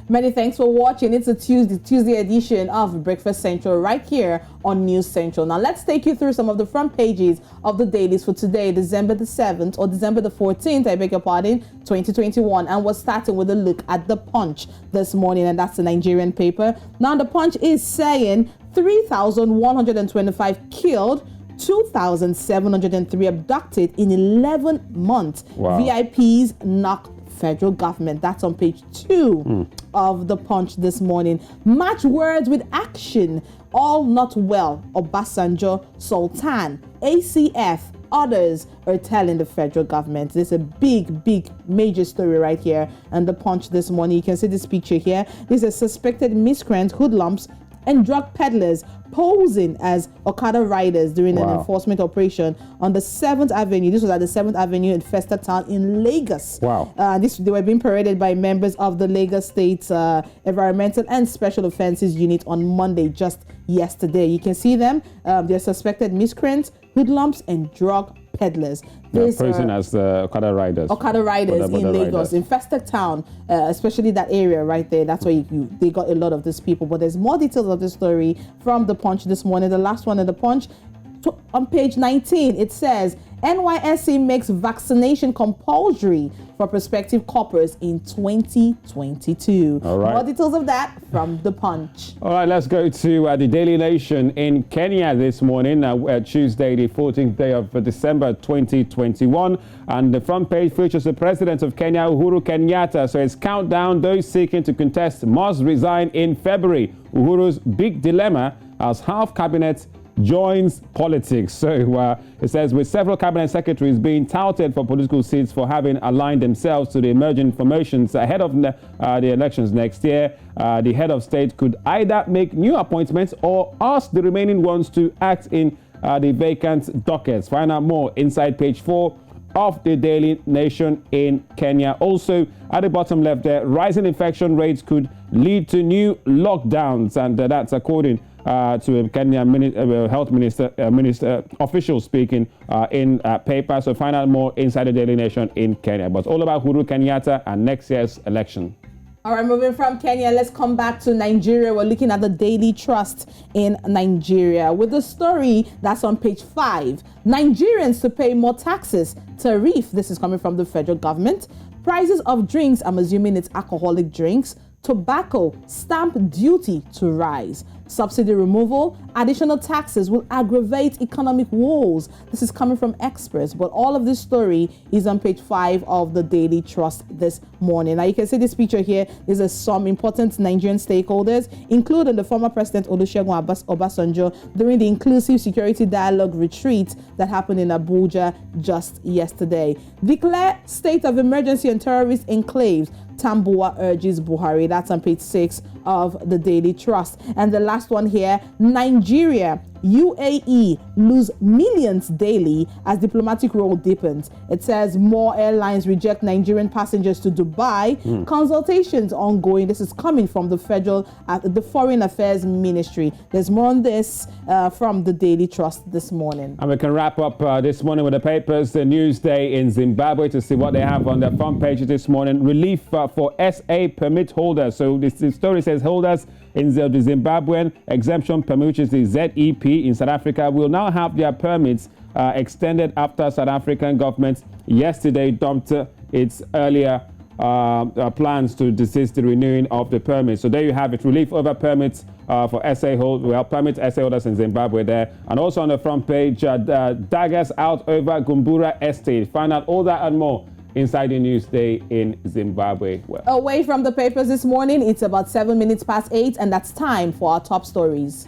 Many thanks for watching. It's a Tuesday edition of Breakfast Central right here on News Central. Now let's take you through some of the front pages of the dailies for today, December the 7th or December the 14th, I beg your pardon, 2021. And we're starting with a look at the Punch this morning, and that's the Nigerian paper. Now the Punch is saying 3,125 killed, 2,703 abducted in 11 months. Wow. VIPs knock federal government. That's on page 2 of the Punch this morning. Match words with action. All not well. Obasanjo, Sultan, ACF, others are telling the federal government. This is a big, major story right here. And the Punch this morning, you can see this picture here. This is suspected miscreants, hoodlums, and drug peddlers posing as Okada riders during an enforcement operation on the 7th Avenue. This was at the 7th Avenue in Festa Town in Lagos. Wow. They were being paraded by members of the Lagos State Environmental and Special Offences Unit on Monday, just yesterday. You can see them. They're suspected miscreants, hoodlums, and drug peddlers. They're posing as Okada riders. Okada riders in Lagos, in Festa Town, especially that area right there. That's where they got a lot of these people. But there's more details of the story from the Punch this morning. The last one in the Punch, on page 19, it says NYSC makes vaccination compulsory for prospective coppers in 2022. All right. More details of that from the Punch. All right, let's go to the Daily Nation in Kenya this morning, Tuesday, the 14th day of December 2021. And the front page features the president of Kenya, Uhuru Kenyatta. So it's countdown. Those seeking to contest must resign in February. Uhuru's big dilemma as half cabinet joins politics. So it says, with several cabinet secretaries being touted for political seats for having aligned themselves to the emerging formations ahead of the elections next year, the head of state could either make new appointments or ask the remaining ones to act in the vacant dockets. Find out more inside page 4 of the Daily Nation in Kenya. Also, at the bottom left there, rising infection rates could lead to new lockdowns, and that's according to a Kenya health minister official speaking in paper. So find out more inside the Daily Nation in Kenya. But it's all about Uhuru Kenyatta and next year's election. All right, moving from Kenya, let's come back to Nigeria. We're looking at the Daily Trust in Nigeria with the story that's on page 5. Nigerians to pay more taxes. Tariff, this is coming from the federal government. Prices of drinks, I'm assuming it's alcoholic drinks. Tobacco, stamp duty to rise. Subsidy removal, additional taxes will aggravate economic woes. This is coming from experts, but all of this story is on page 5 of the Daily Trust this morning. Now you can see this picture here. There's some important Nigerian stakeholders, including the former President Olusegun Obasanjo during the Inclusive Security Dialogue retreat that happened in Abuja just yesterday. Declare state of emergency on terrorist enclaves. Tambuwa urges Buhari. That's on page 6 of the Daily Trust. And the last one here, Nigeria, UAE lose millions daily as diplomatic role deepens. It says more airlines reject Nigerian passengers to Dubai. Consultations ongoing. This is coming from the the Foreign Affairs Ministry. There's more on this from the Daily Trust this morning. And we can wrap up this morning with the papers. The Newsday in Zimbabwe to see what they have on their front page this morning. Relief for SA permit holders. So this story says holders in the Zimbabwean exemption permit, which is the ZEP in South Africa, will now have their permits extended after South African government yesterday dumped its earlier plans to desist the renewing of the permits. So there you have it, relief over permits for permit SA holders in Zimbabwe there. And also on the front page, daggers out over Gumbura Estate. Find out all that and more inside the Newsday in Zimbabwe. Away from the papers this morning, it's about 7 minutes past 8, and that's time for our top stories.